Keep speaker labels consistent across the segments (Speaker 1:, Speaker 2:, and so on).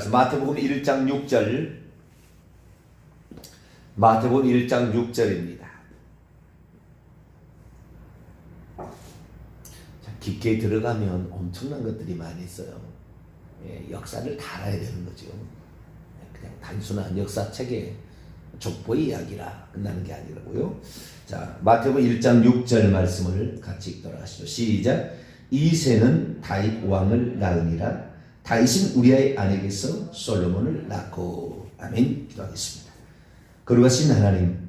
Speaker 1: 말씀 마태복음 1장 6절. 마태복음 1장 6절입니다. 깊게 들어가면 엄청난 것들이 많이 있어요. 역사를 다 알아야 되는 거죠. 그냥 단순한 역사책에 족보의 이야기라 끝나는 게 아니라고요. 자, 마태복음 1장 6절 말씀을 같이 읽도록 하시죠. 시작. 이새는 다윗 왕을 낳으니라. 다윗은 우리아의 아내에게서 솔로몬을 낳고. 아멘. 기도하겠습니다. 거룩하신 하나님,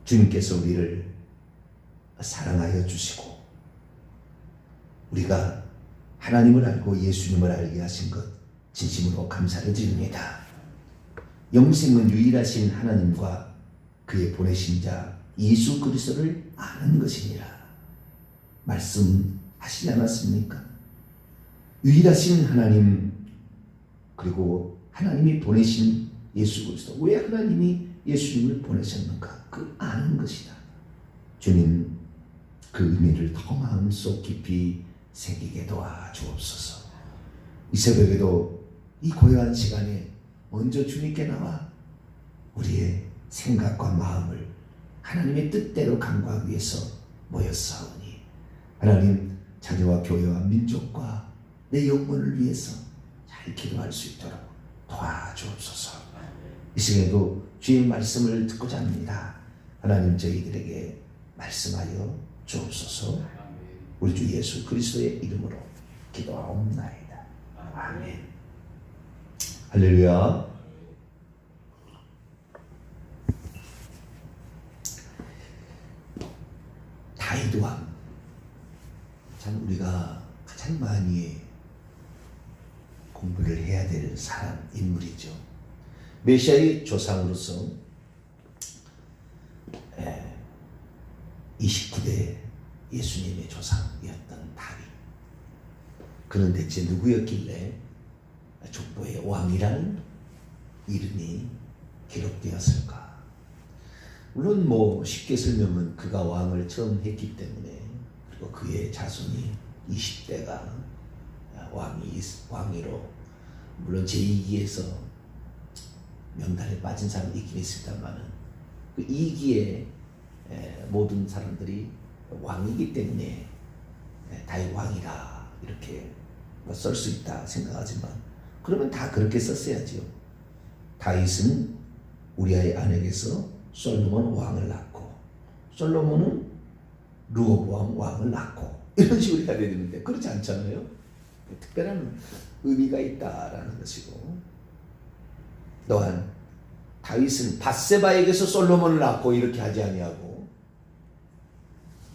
Speaker 1: 주님께서 우리를 사랑하여 주시고 우리가 하나님을 알고 예수님을 알게 하신 것 진심으로 감사를 드립니다. 영생은 유일하신 하나님과 그의 보내신 자 예수 그리스도를 아는 것이니라 말씀하시지 않았습니까? 유일하신 하나님, 그리고 하나님이 보내신 예수 그리스도, 왜 하나님이 예수님을 보내셨는가? 그 아는 것이다. 주님, 그 의미를 더 마음속 깊이 새기게 도와주옵소서. 이 새벽에도 이 고요한 시간에 먼저 주님께 나와 우리의 생각과 마음을 하나님의 뜻대로 간구하기 위해서 모였사오니 하나님, 자녀와 교회와 민족과 내 영혼을 위해서 잘 기도할 수 있도록 도와주옵소서. 이 시간에도 주의 말씀을 듣고자 합니다. 하나님, 저희들에게 말씀하여 주옵소서. 우리 주 예수 그리스도의 이름으로 기도하옵나이다. 아멘. 할렐루야. 다윗 왕, 참 우리가 가장 많이 공부를 해야 될 사람, 인물이죠. 메시아의 조상으로서 29대 예수님의 조상이었던 다윗. 그는 대체 누구였길래 족보의 왕이라는 이름이 기록되었을까? 물론 쉽게 설명은 그가 왕을 처음 했기 때문에, 그리고 그의 자손이 20대가 왕위로, 물론 제2기에서 명단에 빠진 사람이 있긴 있습니다만 그 2기에 모든 사람들이 왕이기 때문에 다윗 왕이라 이렇게 쓸 수 있다 생각하지만, 그러면 다 그렇게 썼어야죠. 다윗은 우리아의 아내에게서 솔로몬 왕을 낳고, 솔로몬은 르호보암 왕을 낳고, 이런 식으로 해야 되는데 그렇지 않잖아요. 특별한 의미가 있다라는 것이고, 또한 다윗은 밧세바에게서 솔로몬을 낳고 이렇게 하지 아니하고,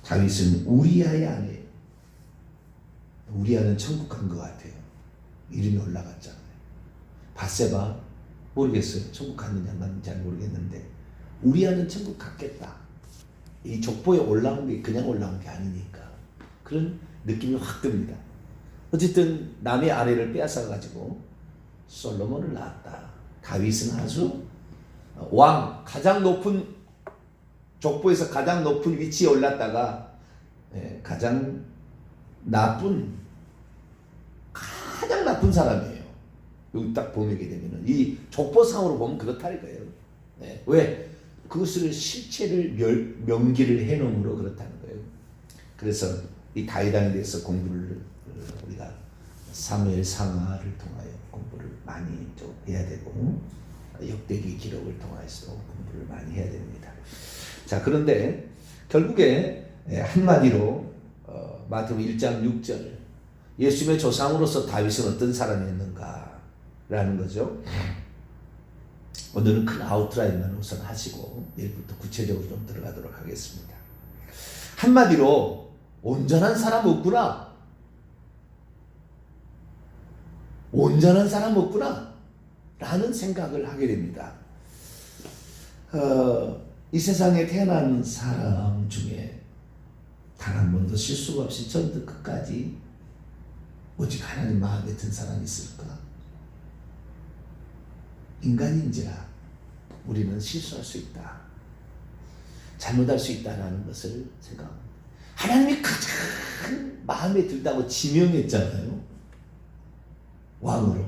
Speaker 1: 다윗은 우리아의 아내, 우리아는 천국 간 것 같아요. 이름이 올라갔잖아요. 밧세바 모르겠어요. 천국 갔느냐 안 갔는지 잘 모르겠는데 우리아는 천국 갔겠다. 이 족보에 올라온 게 그냥 올라온 게 아니니까 그런 느낌이 확 듭니다. 어쨌든 남의 아내를 빼앗아 가지고 솔로몬을 낳았다. 다윗은 아주 가장 높은, 족보에서 가장 높은 위치에 올랐다가 가장 나쁜 사람이에요. 여기 딱 보게 되면은 이 족보상으로 보면 그렇다니까요. 왜? 그것을 실체를 명기를 해놓음으로 그렇다는 거예요. 그래서 이 다윗 왕에 대해서 공부를 우리가 사무엘 상하를 통하여 공부를 많이 좀 해야 되고, 역대기 기록을 통해서 공부를 많이 해야 됩니다. 자, 그런데 결국에 한마디로 마태복음 1장 6절, 예수님의 조상으로서 다윗은 어떤 사람이었는가 라는 거죠. 오늘은 큰 아웃라인만 우선 하시고 내일부터 구체적으로 좀 들어가도록 하겠습니다. 한마디로 온전한 사람 없구나, 온전한 사람 없구나 라는 생각을 하게 됩니다. 이 세상에 태어난 사람 중에 단 한 번도 실수가 없이 처음부터 끝까지 오직 하나님 마음에 든 사람이 있을까? 인간인지라 우리는 실수할 수 있다, 잘못할 수 있다는 것을 생각합니다. 하나님이 가장 마음에 들다고 지명했잖아요. 왕으로.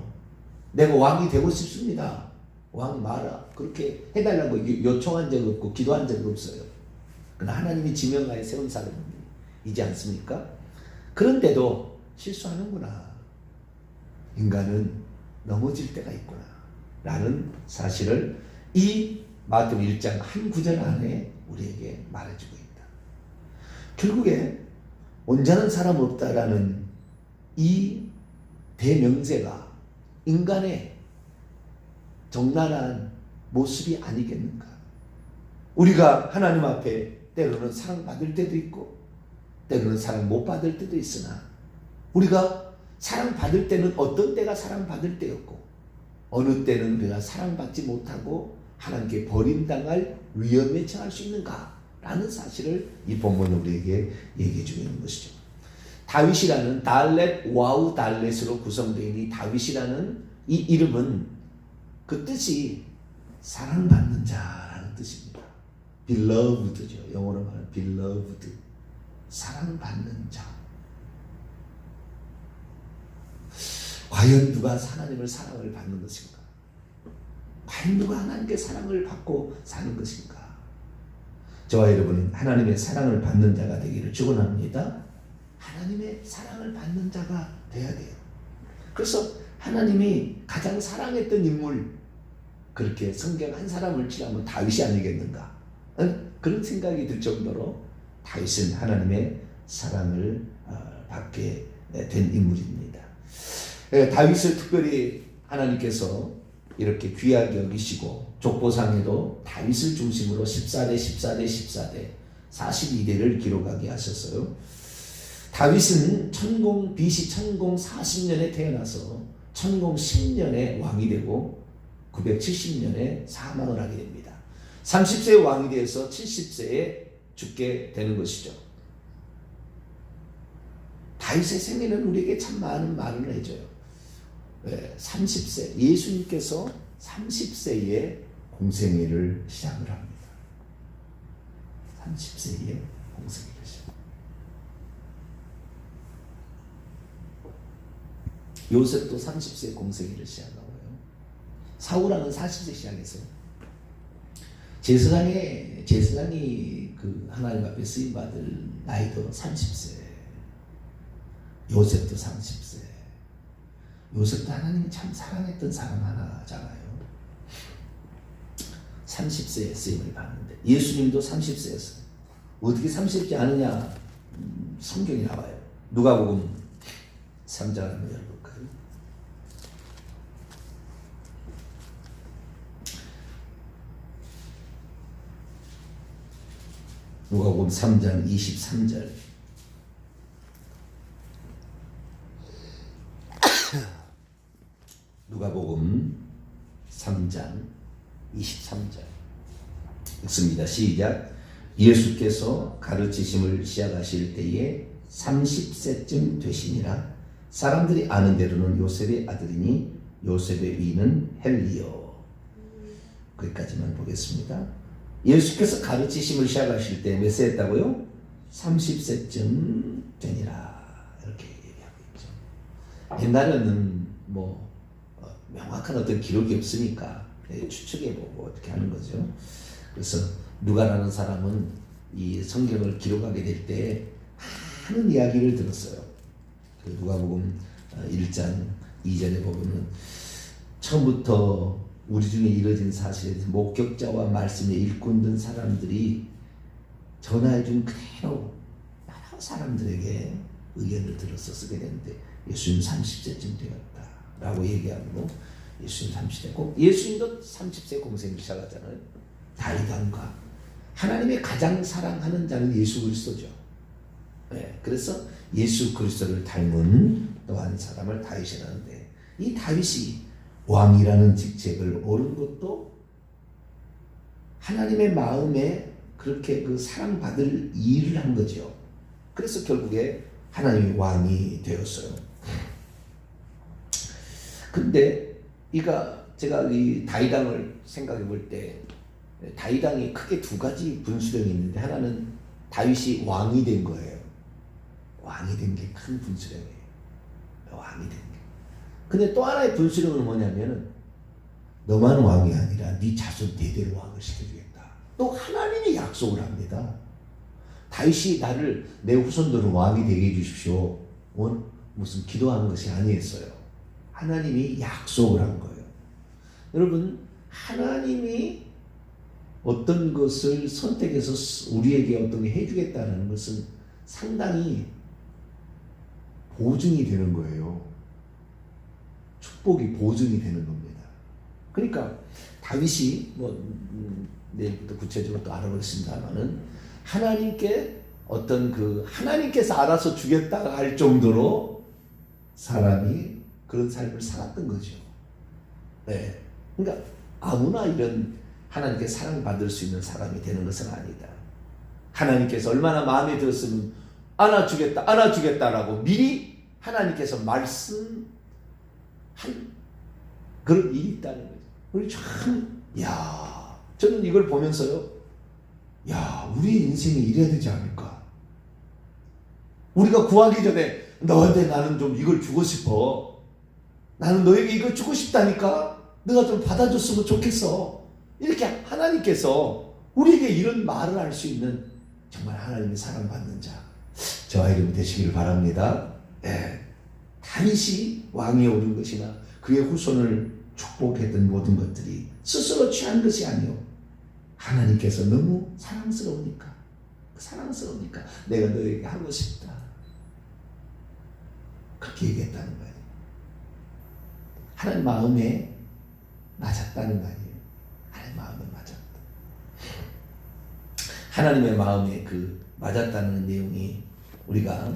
Speaker 1: 내가 왕이 되고 싶습니다. 왕 마라. 그렇게 해달라고 요청한 적 없고 기도한 적 없어요. 그러나 하나님이 지명하에 세운 사람이지 않습니까? 그런데도 실수하는구나. 인간은 넘어질 때가 있구나. 라는 사실을 이 마태복음 1장 한 구절 안에 우리에게 말해주고 있다. 결국에 온전한 사람 없다라는 이 대명제가 인간의 적나라한 모습이 아니겠는가. 우리가 하나님 앞에 때로는 사랑받을 때도 있고 때로는 사랑 못 받을 때도 있으나 우리가 사랑받을 때는 어떤 때가 사랑받을 때였고 어느 때는 우리가 사랑받지 못하고 하나님께 버림당할 위험에 처할 수 있는가 라는 사실을 이 본문은 우리에게 얘기해 주고 있는 것이죠. 다윗이라는 달렛 와우 달렛으로 구성되어 있는 이 다윗이라는 이 이름은 그 뜻이 사랑받는 자라는 뜻입니다. beloved죠. 영어로 말하면 beloved. 사랑받는 자. 과연 누가 하나님을 사랑을 받는 것인가? 과연 누가 하나님께 사랑을 받고 사는 것인가? 저와 여러분은 하나님의 사랑을 받는 자가 되기를 축원합니다. 하나님의 사랑을 받는 자가 돼야 돼요. 그래서 하나님이 가장 사랑했던 인물, 그렇게 성경 한 사람을 치라면 다윗이 아니겠는가? 그런 생각이 들 정도로 다윗은 하나님의 사랑을 받게 된 인물입니다. 다윗을 특별히 하나님께서 이렇게 귀하게 여기시고 족보상에도 다윗을 중심으로 14대 14대 14대 42대를 기록하게 하셨어요. 다윗은 BC 1040년에 태어나서 1010년에 왕이 되고 970년에 사망을 하게 됩니다. 30세에 왕이 되어서 70세에 죽게 되는 것이죠. 다윗의 생애는 우리에게 참 많은 말을 해줘요. 30세, 예수님께서 30세에 공생애를 시작을 합니다. 30세에 공생애를 시작. 요셉도 30세에 공생애를 시작하고요. 사울왕은 40세 시작했어요. 제사장이 그 하나님 앞에 쓰임 받을 나이도 30세. 요셉도 30세. 요셉도 하나님이 참 사랑했던 사람 하나잖아요. 30세에 쓰임을 받는데 예수님도 30세였어요. 어떻게 30세 아느냐? 성경이 나와요. 누가복음 3장 한번 열어볼까요? 누가복음 3장 23절. 누가복음 3장 23절 읽습니다. 시작. 예수께서 가르치심을 시작하실 때에 30세쯤 되시니라. 사람들이 아는 대로는 요셉의 아들이니 요셉의 위는 헬리요. 거기까지만 보겠습니다. 예수께서 가르치심을 시작하실 때 몇 세 했다고요? 30세쯤 되니라. 이렇게 얘기하고 있죠. 옛날에는 명확한 어떤 기록이 없으니까 추측해보고 어떻게 하는 거죠. 그래서 누가라는 사람은 이 성경을 기록하게 될 때 많은 이야기를 들었어요. 그 누가복음 1장 2절에 보면은 처음부터 우리 중에 이뤄진 사실에 대해서 목격자와 말씀에 일꾼 사람들이 전해준 그대로 여러 사람들에게 의견을 들어서 쓰게 되는데 예수님 30세쯤 되었다라고 얘기하고 예수님 30세 꼭 예수님도 30세 공생을 시작하잖아요. 다윗왕과 하나님의 가장 사랑하는 자는 예수 그리스도죠. 네, 그래서 예수 그리스도를 닮은 또 한 사람을 다윗이라는데 이 다윗이 왕이라는 직책을 얻은 것도 하나님의 마음에 그렇게 그 사랑받을 일을 한 거죠. 그래서 결국에 하나님의 왕이 되었어요. 근데 제가 이 다윗왕을 생각해 볼 때 다윗왕이 크게 두 가지 분수령이 있는데 하나는 다윗이 왕이 된 거예요. 왕이 된 게 큰 분수령이에요. 왕이 된 게. 근데 또 하나의 분수령은 뭐냐면은 너만 왕이 아니라 네 자손 대대로 왕을 시켜주겠다. 또 하나님이 약속을 합니다. 다윗이 나를 내 후손들은 왕이 되게 해주십시오. 무슨 기도하는 것이 아니었어요. 하나님이 약속을 한 거예요. 여러분, 하나님이 어떤 것을 선택해서 우리에게 어떤 게 해주겠다는 것은 상당히 보증이 되는 거예요. 축복이 보증이 되는 겁니다. 그러니까 다윗이 내일부터 구체적으로 또 알아보겠습니다만은 하나님께 어떤 하나님께서 알아서 주겠다 할 정도로 사람이 그런 삶을 살았던 거죠. 네. 그러니까 아무나 이런 하나님께 사랑받을 수 있는 사람이 되는 것은 아니다. 하나님께서 얼마나 마음에 들었으면 안아주겠다라고 미리 하나님께서 말씀한 그런 일이 있다는 거죠. 우리 참, 저는 이걸 보면서요, 우리 인생이 이래야 되지 않을까? 우리가 구하기 전에 너한테 나는 좀 이걸 주고 싶어. 나는 너에게 이걸 주고 싶다니까? 너가 좀 받아줬으면 좋겠어. 이렇게 하나님께서 우리에게 이런 말을 할 수 있는 정말 하나님의 사랑받는 자, 저와 이름 되시기를 바랍니다. 다윗이 왕위에 오른 것이나 그의 후손을 축복했던 모든 것들이 스스로 취한 것이 아니요, 하나님께서 너무 사랑스러우니까 내가 너에게 하고 싶다, 그렇게 얘기했다는 거예요. 하나님 마음에 맞았다는 거 아니에요. 하나님 마음에 맞았다. 하나님의 마음에 맞았다는 내용이 우리가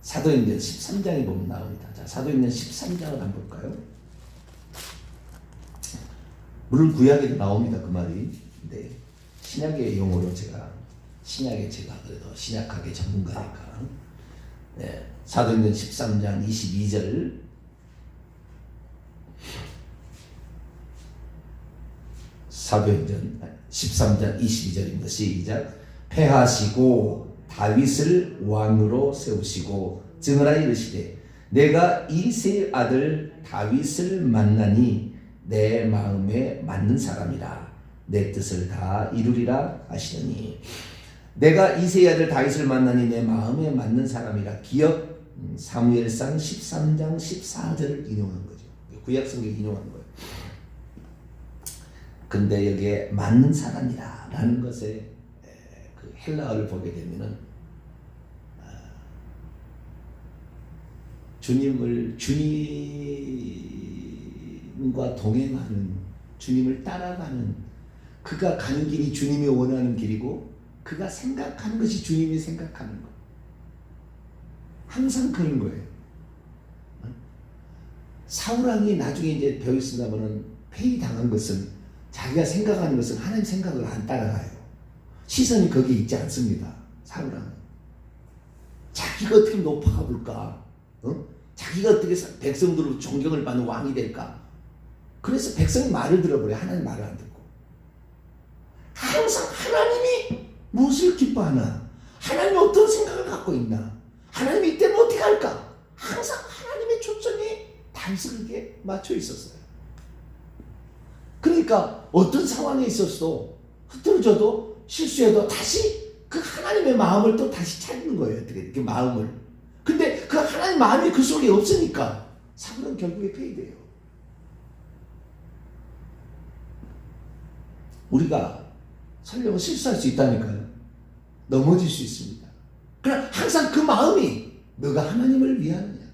Speaker 1: 사도행전 13장에 보면 나옵니다. 자, 사도행전 13장을 한번 볼까요? 물론 구약에도 나옵니다, 그 말이. 근데 신약의 용어로 신약에 제가 그래도 신약학의 전문가니까. 사도행전 13장 22절. 사도행전 13장 22절입니다. 시작. 패하시고 다윗을 왕으로 세우시고 증언하여 이르시되 내가 이새의 아들 다윗을 만나니 내 마음에 맞는 사람이라 내 뜻을 다 이루리라 하시더니, 내가 이새의 아들 다윗을 만나니 내 마음에 맞는 사람이라, 기역 사무엘상 13장 14절을 인용한 거죠. 구약 성경 인용한 거예요. 근데 여기에 맞는 사람이라 라는 것에 헬라어를 보게 되면은 주님과 동행하는, 주님을 따라가는, 그가 가는 길이 주님이 원하는 길이고 그가 생각하는 것이 주님이 생각하는 것, 항상 그런 거예요. 사울왕이 나중에 이제 배웠습니다마는 폐위당한 것은 자기가 생각하는 것은 하나님 생각을 안 따라가요. 시선이 거기에 있지 않습니다. 사울왕은 자기가 어떻게 높아가 볼까, 자기가 어떻게 백성들로 존경을 받는 왕이 될까. 그래서 백성이 말을 들어버려요. 하나님 말을 안 듣고. 항상 하나님이 무엇을 기뻐하나, 하나님이 어떤 생각을 갖고 있나, 하나님이 이때는 어떻게 할까, 항상 하나님의 초점이 다윗에게 맞춰 있었어요. 그러니까 어떤 상황에 있어서도 흐트러져도 실수해도 다시 그 하나님의 마음을 또 다시 찾는 거예요. 어떻게 그 마음을. 근데 그 하나님 마음이 그 속에 없으니까 사울은 결국에 폐위돼요. 우리가 설령 실수할 수 있다니까요. 넘어질 수 있습니다. 그러나 항상 그 마음이 너가 하나님을 위하느냐,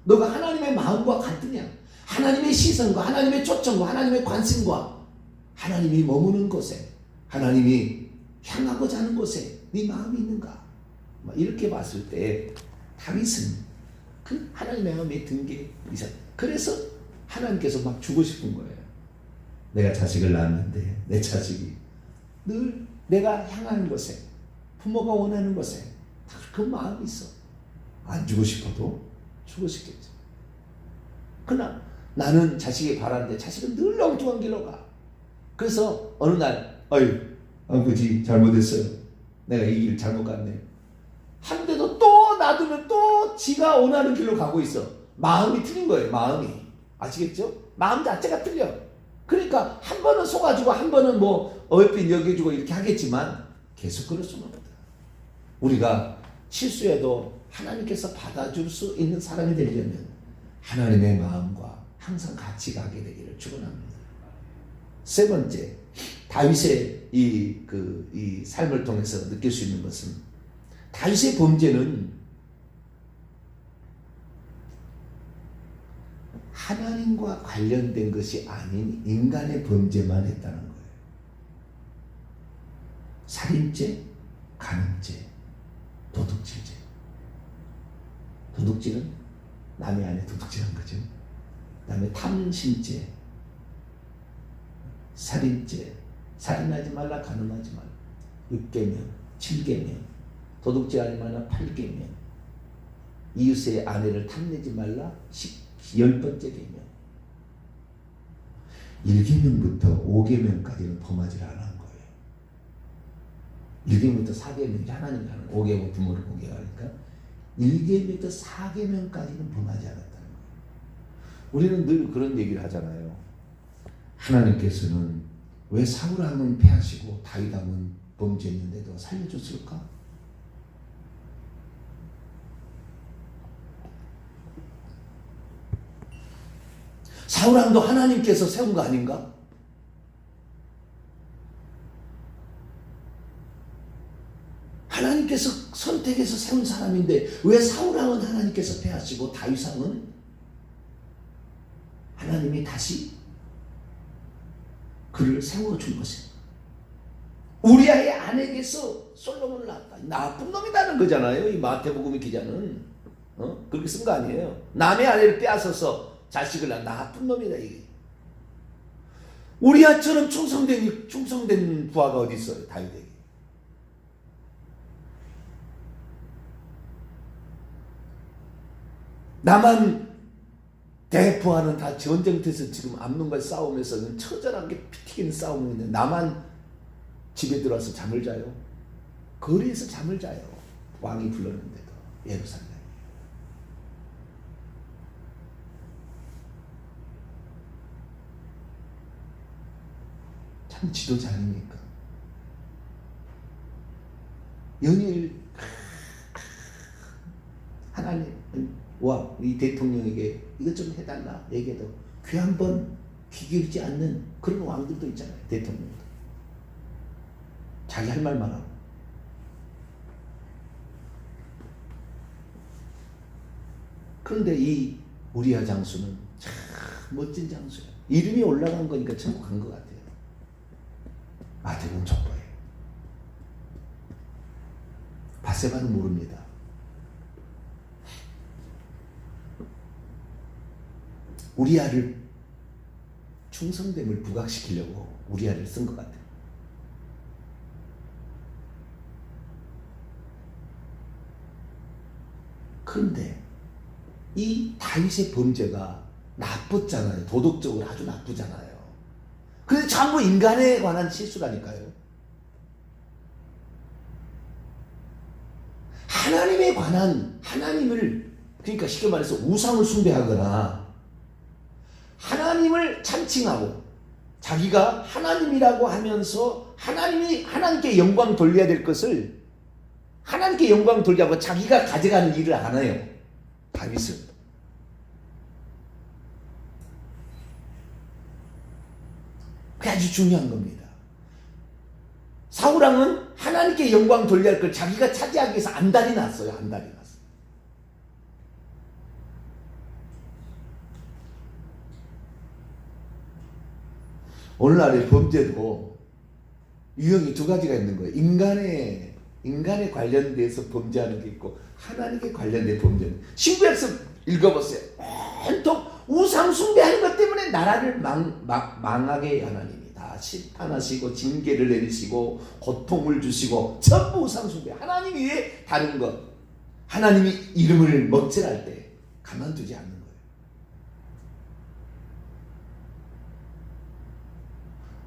Speaker 1: 너가 하나님의 마음과 같으냐, 하나님의 시선과 하나님의 초점과 하나님의 관심과 하나님이 머무는 곳에, 하나님이 향하고자 하는 곳에 네 마음이 있는가, 이렇게 봤을 때 다윗은 그 하나님의 마음에 든 게 있었다. 그래서 하나님께서 막 주고 싶은 거예요. 내가 자식을 낳았는데 내 자식이 늘 내가 향하는 곳에, 부모가 원하는 곳에 다 그 마음이 있어. 안 주고 싶어도 주고 싶겠죠. 그러나 나는 자식이 바라는데 자식은 늘 엉뚱한 길로 가. 그래서 어느 날 아버지 잘못했어요. 내가 이 길 잘못 갔네. 한데도 또 놔두면 또 지가 원하는 길로 가고 있어. 마음이 틀린 거예요. 마음이. 아시겠죠? 마음 자체가 틀려. 그러니까 한 번은 속아주고 한 번은 뭐 어여삐 여겨주고 이렇게 하겠지만 계속 그럴 수는 없다. 우리가 실수해도 하나님께서 받아줄 수 있는 사람이 되려면 하나님의 마음과 항상 같이 가게 되기를 축원합니다. 세 번째, 다윗의 이 삶을 통해서 느낄 수 있는 것은 다윗의 범죄는 하나님과 관련된 것이 아닌 인간의 범죄만 했다는 거예요. 살인죄, 간음죄, 도둑질죄. 도둑질은 남의 안에 도둑질한 거죠. 그 다음에 탐심죄, 살인죄, 살인하지 말라, 간음하지 말라. 6계명, 7계명, 도둑질하지 말라, 8계명, 이웃의 아내를 탐내지 말라, 10번째 계명. 1계명부터 5계명까지는 범하지 않은 거예요. 1계명부터 4계명이 하나님 가는 5계명 부모를 보게 하니까 1계명부터 4계명까지는 범하지 않았다는 거예요. 우리는 늘 그런 얘기를 하잖아요. 하나님께서는 왜 사울왕은 패하시고 다윗왕은 범죄했는데도 살려줬을까? 사울왕도 하나님께서 세운 거 아닌가? 하나님께서 선택해서 세운 사람인데 왜 사울왕은 하나님께서 패하시고 다윗왕은 하나님이 다시 그를 세워준 것이에요. 우리아의 아내에게서 솔로몬을 낳았다. 나쁜 놈이라는 거잖아요. 이 마태복음 기자는 그렇게 쓴 거 아니에요. 남의 아내를 빼앗아서 자식을 낳은 나쁜 놈이다 이게. 우리아처럼 충성된 부하가 어디 있어요? 다윗에게. 나만 대부하는 다 전쟁터에서 지금 암론과 싸우면서 처절하게 피튀기는 싸움이 있는데 나만 집에 들어와서 잠을 자요. 거리에서 잠을 자요. 왕이 불렀는데도 예루살렘. 참 지도자 아닙니까? 연일 하나님과 이 대통령에게 이것 좀 해달라 얘기해도 귀 한 번 귀 기울이지 않는 그런 왕들도 있잖아요. 대통령도 자기 할 말만 하고. 그런데 이 우리아 장수는 참 멋진 장수야. 이름이 올라간 거니까 천국 간 것 같아요. 마태복음 족보예요. 바세바는 모릅니다. 우리아를 충성됨을 부각시키려고 우리아를 쓴 것 같아요. 그런데 이 다윗의 범죄가 나빴잖아요. 도덕적으로 아주 나쁘잖아요. 그래서 전부 인간에 관한 실수라니까요. 하나님에 관한 하나님을 그러니까 쉽게 말해서 우상을 숭배하거나 하나님을 찬칭하고 자기가 하나님이라고 하면서 하나님께 영광 돌려야 될 것을 하나님께 영광 돌리고 자기가 가져가는 일을 안 해요. 다윗은. 그게 아주 중요한 겁니다. 사울왕은 하나님께 영광 돌려야 할 걸 자기가 차지하기 위해서 안달이 났어요. 안달이 났어요. 오늘날의 범죄도 유형이 두 가지가 있는 거예요. 인간에 관련돼서 범죄하는 게 있고 하나님께 관련된 범죄는. 신구약서 읽어보세요. 온통 우상 숭배하는 것 때문에 나라를 망하게 하나님이 다 심판하시고 징계를 내리시고 고통을 주시고 전부 우상 숭배. 하나님 위에 다른 것. 하나님이 이름을 먹칠할 때 가만두지 않는 거예요.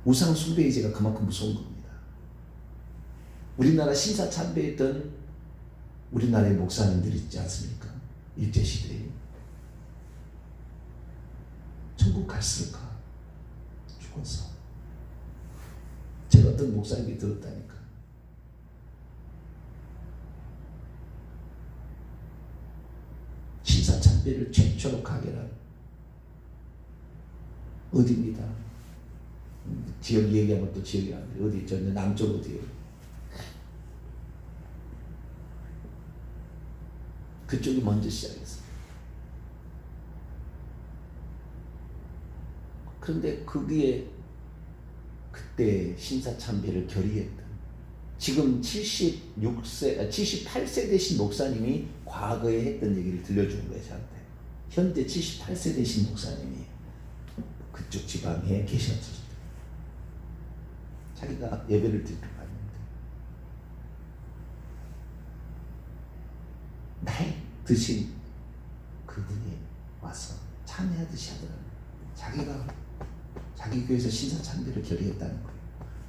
Speaker 1: 우상 숭배의 죄가 그만큼 무서운 겁니다. 우리나라 신사 참배했던 우리나라의 목사님들 있지 않습니까? 일제시대에 천국 갔을까? 죽었어. 제가 어떤 목사님이 들었다니까. 신사참배를 최초로 가게란 어디입니다. 지역 얘기하면 또 지역이 안 돼. 어디 있죠? 남쪽 어디에요? 그쪽이 먼저 시작했어요. 그런데 거기에 그때 신사참배를 결의했던 지금 78세 되신 목사님이 과거에 했던 얘기를 들려주는 거예요. 저한테. 현재 78세 되신 목사님이 그쪽 지방에 계셨어요. 자기가 예배를 드리러 갔는데 나이 드신 그분이 와서 참여하듯이 하더라고요. 자기가 자기 교회에서 신사참배를 결의했다는 거예요.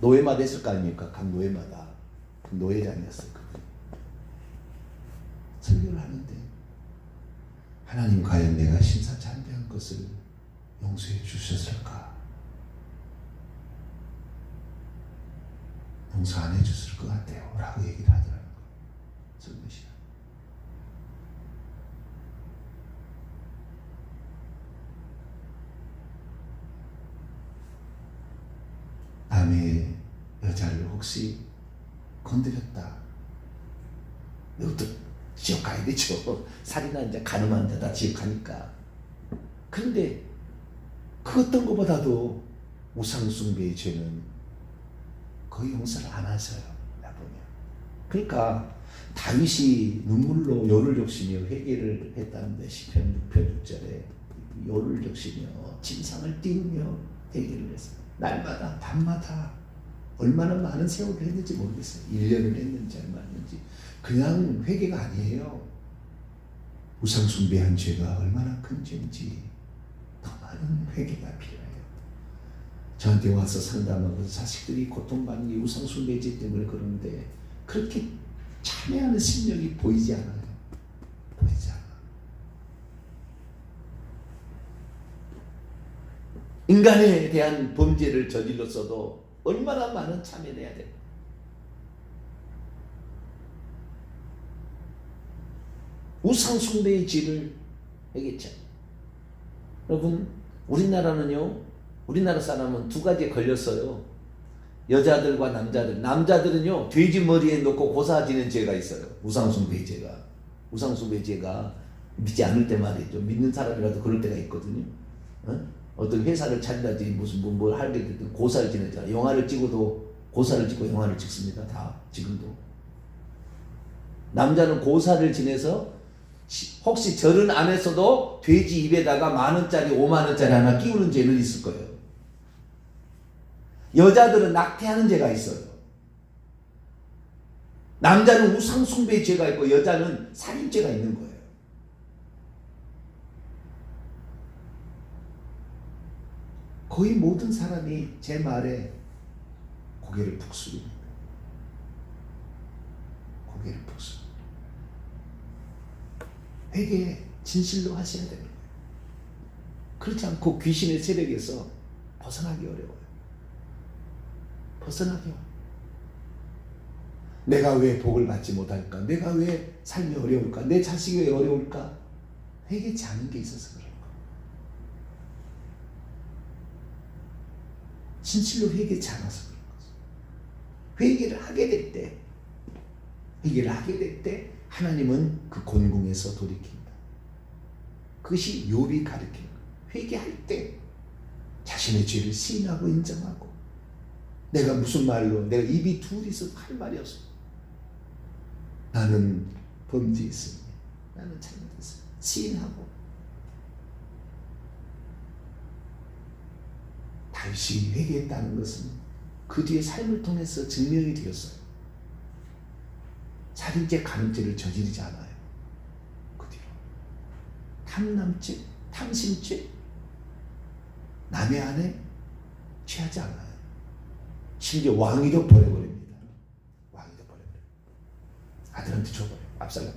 Speaker 1: 노예마다 했을 거 아닙니까? 각 노예마다. 그 노예장이었어요. 그분이. 설교를 하는데 하나님 과연 내가 신사참배한 것을 용서해 주셨을까? 용서 안 해줬을 것 같아요 라고 얘기를 하더라고요. 설교 시간. 남의 여자를 혹시 건드렸다. 이것도 지옥 가야 되죠. 살인한 자, 간음한 자 다 지옥 가니까. 그런데 그 어떤 것보다도 우상숭배의 죄는 거의 용서를 안 하셔요. 나보면. 그러니까 다윗이 눈물로 요를 적시며 회개를 했다는데 시편 6편 6절에 요를 적시며 침상을 띄우며 회개를 했어요. 날마다 밤마다 얼마나 많은 세월을 했는지 모르겠어요. 1년을 했는지 얼마 했는지. 그냥 회개가 아니에요. 우상숭배한 죄가 얼마나 큰 죄인지 더 많은 회개가 필요해요. 저한테 와서 상담하고 자식들이 고통받는 게 우상숭배 죄 때문에 그러는데 그렇게 참여하는 심령이 보이지 않아요. 보이지 않아. 인간에 대한 범죄를 저질렀어도 얼마나 많은 참여를 해야 돼. 우상숭배의 죄를 하겠죠. 여러분, 우리나라 사람은 두 가지에 걸렸어요. 여자들과 남자들. 남자들은요, 돼지 머리에 놓고 고사지는 죄가 있어요. 우상숭배의 죄가. 우상숭배의 죄가 믿지 않을 때 말이죠. 믿는 사람이라도 그럴 때가 있거든요. 어떤 회사를 차린다든지 무슨 뭘 하게 되든 고사를 지내잖아요. 영화를 찍어도 고사를 찍고 영화를 찍습니다. 다 지금도. 남자는 고사를 지내서 혹시 절은 안 했어도 돼지 입에다가 10,000원짜리 50,000원짜리 하나 끼우는 죄는 있을 거예요. 여자들은 낙태하는 죄가 있어요. 남자는 우상숭배의 죄가 있고 여자는 살인죄가 있는 거예요. 거의 모든 사람이 제 말에 고개를 푹 숙입니다. 고개를 푹 숙입니다. 회개 진실로 하셔야 되는 거예요. 그렇지 않고 귀신의 세력에서 벗어나기 어려워요. 벗어나기 어려워요. 내가 왜 복을 받지 못할까? 내가 왜 삶이 어려울까? 내 자식이 왜 어려울까? 회개치 않은 게 있어서 그래요. 진실로 회개치 않아서 그런 거죠. 회개를 하게 될 때 하나님은 그 곤궁에서 돌이킨다. 그것이 욥이 가르치는 거예요. 회개할 때 자신의 죄를 시인하고 인정하고 내가 무슨 말로 내가 입이 둘이서 할 말이 없어. 나는 범죄했으니 나는 잘못했어. 시인하고 다윗이 회개했다는 것은 그 뒤에 삶을 통해서 증명이 되었어요. 살인죄, 간음죄를 저지르지 않아요. 그 뒤로 탐남죄, 탐심죄, 남의 아내 취하지 않아요. 심지어 왕위도 버려버립니다. 왕위도 버려버려요. 아들한테 줘버려요. 압살롬.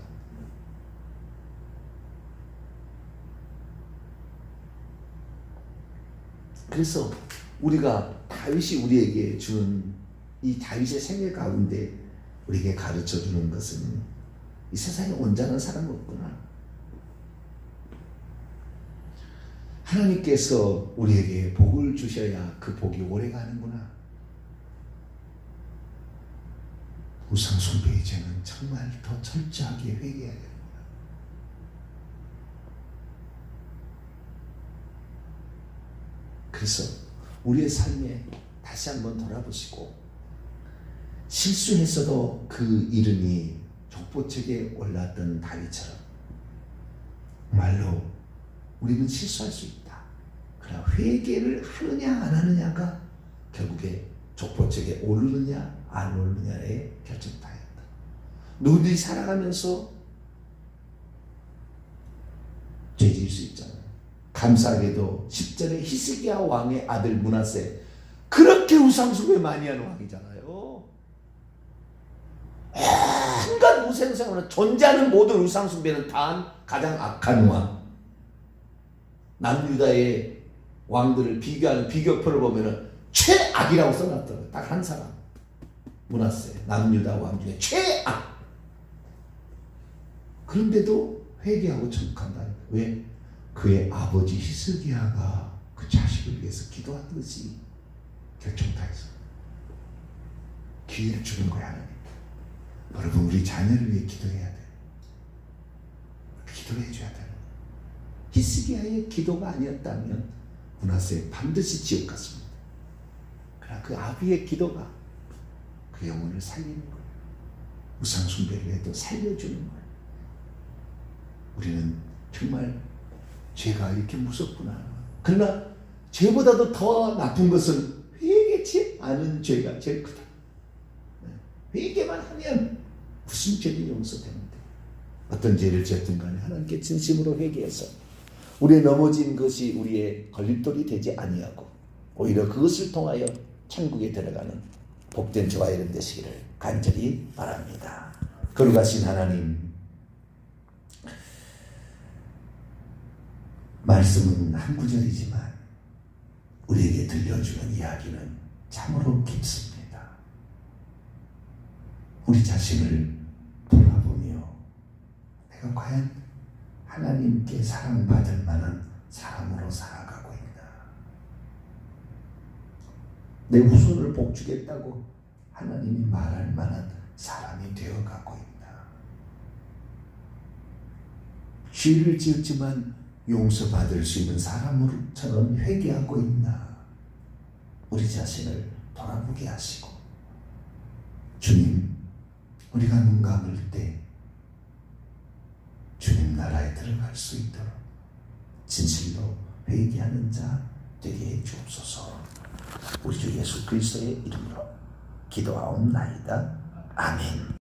Speaker 1: 그래서 우리가 다윗이 우리에게 주는 이 다윗의 생애 가운데 우리에게 가르쳐 주는 것은 이 세상에 온전한 사람은 없구나. 하나님께서 우리에게 복을 주셔야 그 복이 오래 가는구나. 우상 숭배의 죄는 정말 더 철저하게 회개해야 되는구나. 그래서 우리의 삶에 다시 한번 돌아보시고 실수했어도 그 이름이 족보책에 올랐던 다윗처럼 말로 우리는 실수할 수 있다. 그러나 회개를 하느냐 안 하느냐가 결국에 족보책에 오르느냐 안 오르느냐의 결정타였다. 누구들이 살아가면서 죄질 수 있잖아요. 감사하게도 10절에 히스기야 왕의 아들 므낫세, 그렇게 우상숭배 많이 하는 왕이잖아요. 한갓 우상숭배는, 존재하는 모든 우상숭배는 단 가장 악한 왕. 남유다의 왕들을 비교하는 비교표를 보면은 최악이라고 써놨더라고요. 딱 한 사람, 므낫세, 남유다 왕 중에 최악. 그런데도 회개하고 천국한다. 왜? 그의 아버지 히스기야가 그 자식을 위해서 기도한 것이 결정타에서 기회를 주는 거야. 하나님. 여러분, 우리 자녀를 위해 기도해야 돼. 기도해 줘야 돼. 히스기야의 기도가 아니었다면 므낫세 반드시 지옥 갔습니다. 그러나 그 아비의 기도가 그 영혼을 살리는 거예요. 우상 숭배를 해도 살려주는 거예요. 우리는 정말 죄가 이렇게 무섭구나. 그러나 죄보다도 더 나쁜 것은 회개치 않은 죄가 제일 크다. 회개만 하면 무슨 죄도 용서되는데, 어떤 죄를 지었든 간에 하나님께 진심으로 회개해서 우리의 넘어진 것이 우리의 걸림돌이 되지 아니하고 오히려 그것을 통하여 천국에 들어가는 복된 저와 여러분 되시기를 간절히 바랍니다. 거룩하신 하나님, 말씀은 한 구절이지만 우리에게 들려주는 이야기는 참으로 깊습니다. 우리 자신을 돌아보며 내가 과연 하나님께 사랑받을 만한 사람으로 살아가고 있나? 내 후손을 복주겠다고 하나님이 말할 만한 사람이 되어가고 있나? 죄를 지었지만 용서받을 수 있는 사람으로처럼 회개하고 있나? 우리 자신을 돌아보게 하시고, 주님, 우리가 눈 감을 때 주님 나라에 들어갈 수 있도록 진실로 회개하는 자 되게 해 주옵소서. 우리 주 예수 그리스도의 이름으로 기도하옵나이다. 아멘.